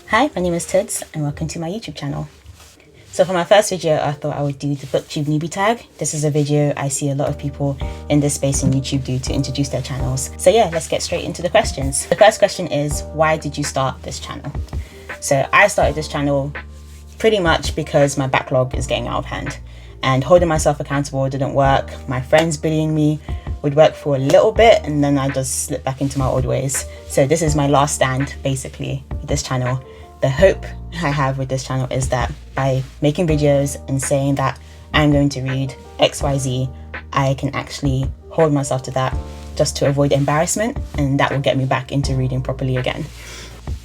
Hi, my name is Tudz and welcome to my YouTube channel. So for my first video, I thought I would do the Booktube Newbie Tag. This is a video I see a lot of people in this space in YouTube do to introduce their channels. So yeah, let's get straight into the questions. The first question is, why did you start this channel? So I started this channel pretty much because my backlog is getting out of hand and holding myself accountable didn't work. My friends bullying me would work for a little bit and then I just slip back into my old ways. So this is my last stand basically with this channel. The hope I have with this channel is that by making videos and saying that I'm going to read XYZ, I can actually hold myself to that just to avoid embarrassment, and that will get me back into reading properly again.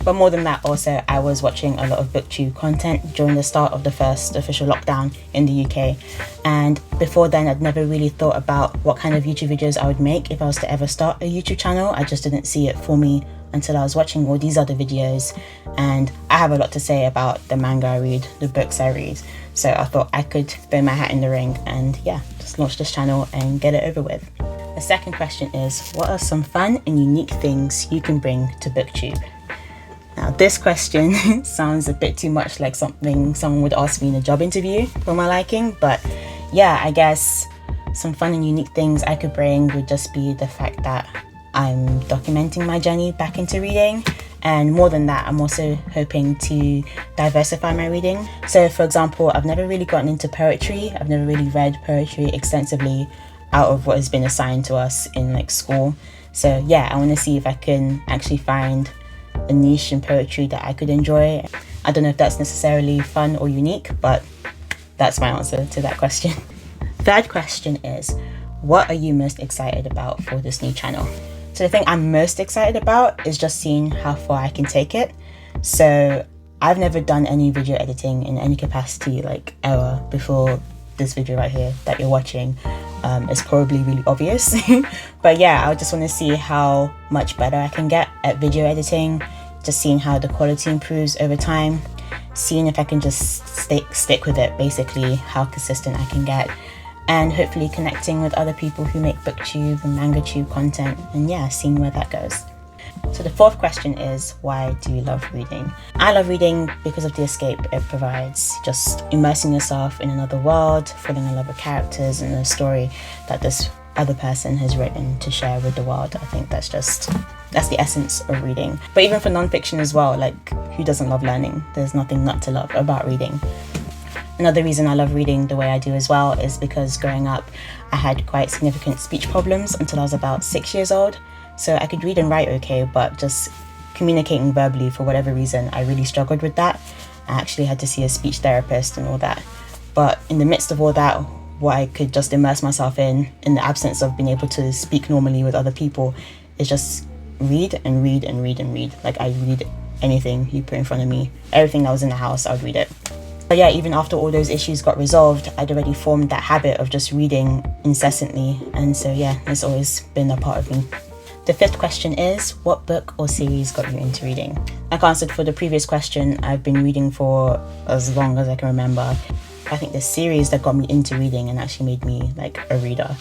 But more than that, also I was watching a lot of booktube content during the start of the first official lockdown in the UK, and before then I'd never really thought about what kind of YouTube videos I would make if I was to ever start a YouTube channel. I just didn't see it for me until I was watching all these other videos, and I have a lot to say about the manga I read, the books I read, so I thought I could throw my hat in the ring and yeah, just launch this channel and get it over with. The second question is, what are some fun and unique things you can bring to booktube? Now this question sounds a bit too much like something someone would ask me in a job interview for my liking, but yeah, I guess some fun and unique things I could bring would just be the fact that I'm documenting my journey back into reading, and more than that, I'm also hoping to diversify my reading. So for example, I've never really gotten into poetry. I've never really read poetry extensively out of what has been assigned to us in like school. So yeah, I want to see if I can actually find a niche in poetry that I could enjoy. I don't know if that's necessarily fun or unique, but that's my answer to that question. Third question is, what are you most excited about for this new channel? So the thing I'm most excited about is just seeing how far I can take it. So I've never done any video editing in any capacity like ever before this video right here that you're watching. It's probably really obvious. But yeah, I just want to see how much better I can get at video editing, just seeing how the quality improves over time, seeing if I can just stick with it, basically how consistent I can get, and hopefully connecting with other people who make booktube and mangatube content, and yeah, seeing where that goes. So the fourth question is, why do you love reading? I love reading because of the escape it provides, just immersing yourself in another world, falling in love with characters and a story that this other person has written to share with the world. I think that's the essence of reading. But even for non-fiction as well, like who doesn't love learning? There's nothing not to love about reading. Another reason I love reading the way I do as well is because growing up I had quite significant speech problems until I was about 6 years old. So I could read and write okay, but just communicating verbally for whatever reason, I really struggled with that. I actually had to see a speech therapist and all that. But in the midst of all that, what I could just immerse myself in the absence of being able to speak normally with other people, is just read and read and read and read. Like I read anything you put in front of me. Everything that was in the house, I would read it. But yeah, even after all those issues got resolved, I'd already formed that habit of just reading incessantly. And so yeah, it's always been a part of me. The fifth question is, what book or series got you into reading? Like I answered for the previous question, I've been reading for as long as I can remember. I think the series that got me into reading and actually made me like a reader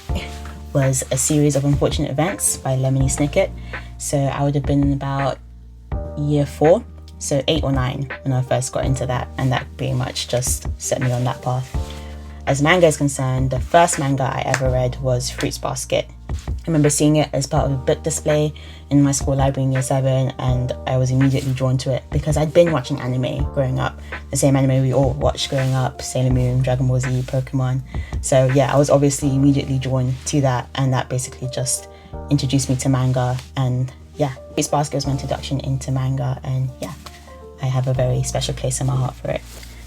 was a series of Unfortunate Events by Lemony Snicket. So I would have been about year 4, so 8 or 9 when I first got into that, and that pretty much just set me on that path. As manga is concerned, the first manga I ever read was Fruits Basket. I remember seeing it as part of a book display in my school library in year 7, and I was immediately drawn to it because I'd been watching anime growing up, the same anime we all watched growing up, Sailor Moon, Dragon Ball Z, Pokemon. So yeah, I was obviously immediately drawn to that, and that basically just introduced me to manga. And yeah, Fruits Basket was my introduction into manga, and yeah, I have a very special place in my heart for it.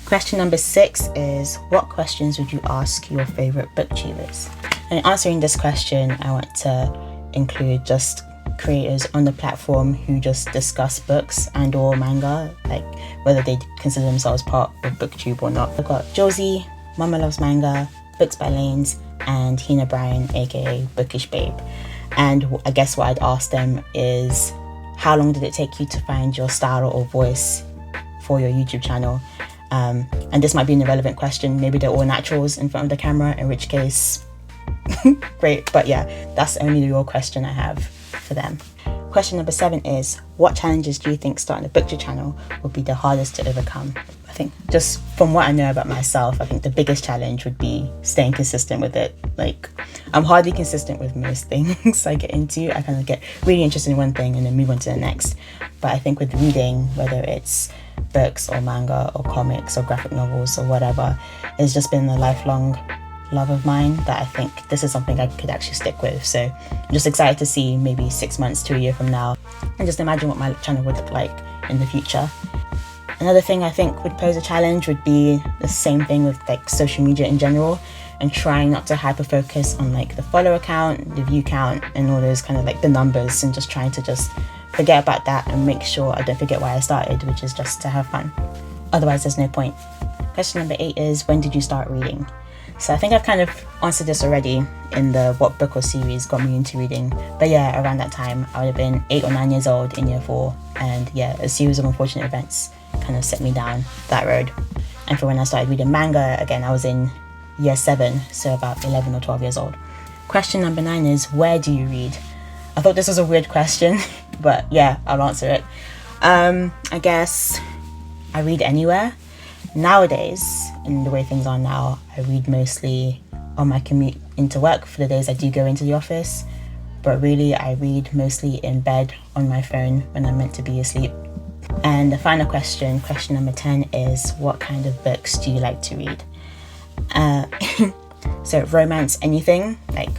Question number 6 is, what questions would you ask your favourite booktubers? And answering this question, I want to include just creators on the platform who just discuss books and or manga, like whether they consider themselves part of booktube or not. I've got Josie, Mama Loves Manga, Books by Lanes, and Hina Bryan, aka Bookish Babe. And I guess what I'd ask them is, how long did it take you to find your style or voice for your YouTube channel? And this might be an irrelevant question, maybe they're all naturals in front of the camera, in which case great, but yeah, that's only the real question I have for them. Question number 7 is, what challenges do you think starting a Booktube channel would be the hardest to overcome? I think just from what I know about myself, I think the biggest challenge would be staying consistent with it. Like, I'm hardly consistent with most things I get into. I kind of get really interested in one thing and then move on to the next. But I think with reading, whether it's books or manga or comics or graphic novels or whatever, it's just been a lifelong love of mine that I think this is something I could actually stick with. So I'm just excited to see maybe 6 months to a year from now and just imagine what my channel would look like in the future. Another thing I think would pose a challenge would be the same thing with like social media in general, and trying not to hyper focus on like the follower count, the view count, and all those kind of like the numbers, and just trying to just forget about that and make sure I don't forget why I started, which is just to have fun. Otherwise there's no point. Question number 8 is, when did you start reading? So I think I've kind of answered this already in the what book or series got me into reading. But yeah, around that time, I would have been 8 or 9 years old in year 4. And yeah, a series of unfortunate events kind of set me down that road. And for when I started reading manga, again, I was in year 7, so about 11 or 12 years old. Question number 9 is, where do you read? I thought this was a weird question, but yeah, I'll answer it. I guess I read anywhere. Nowadays, in the way things are now, I read mostly on my commute into work for the days I do go into the office. But really, I read mostly in bed on my phone when I'm meant to be asleep. And the final question, question number 10 is, what kind of books do you like to read? So romance, anything, like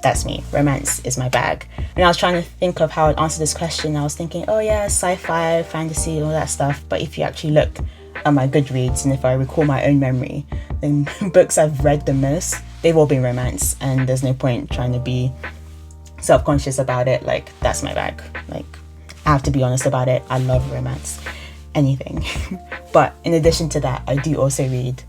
that's me. Romance is my bag. And I was trying to think of how I'd answer this question. I was thinking, oh yeah, sci-fi, fantasy, all that stuff. But if you actually look at my Goodreads, and if I recall my own memory, then books I've read the most, they've all been romance, and there's no point trying to be self-conscious about it. Like, that's my bag. Like, I have to be honest about it. I love romance, anything. But in addition to that, I do also read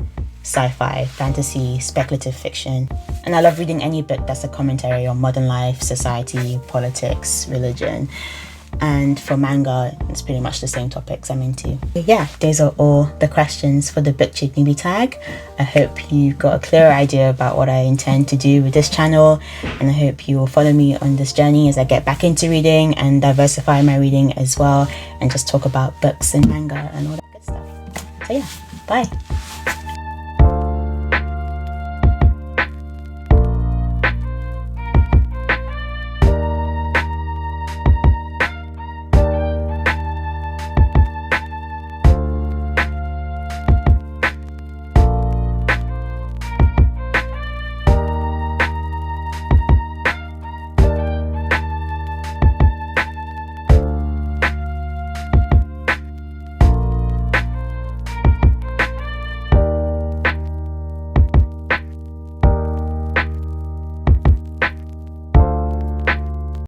sci-fi, fantasy, speculative fiction, and I love reading any book that's a commentary on modern life, society, politics, religion. And for manga, it's pretty much the same topics I'm into. But yeah, those are all the questions for the Booktube Newbie Tag. I hope you got a clearer idea about what I intend to do with this channel, and I hope you will follow me on this journey as I get back into reading and diversify my reading as well, and just talk about books and manga and all that good stuff. So yeah, bye.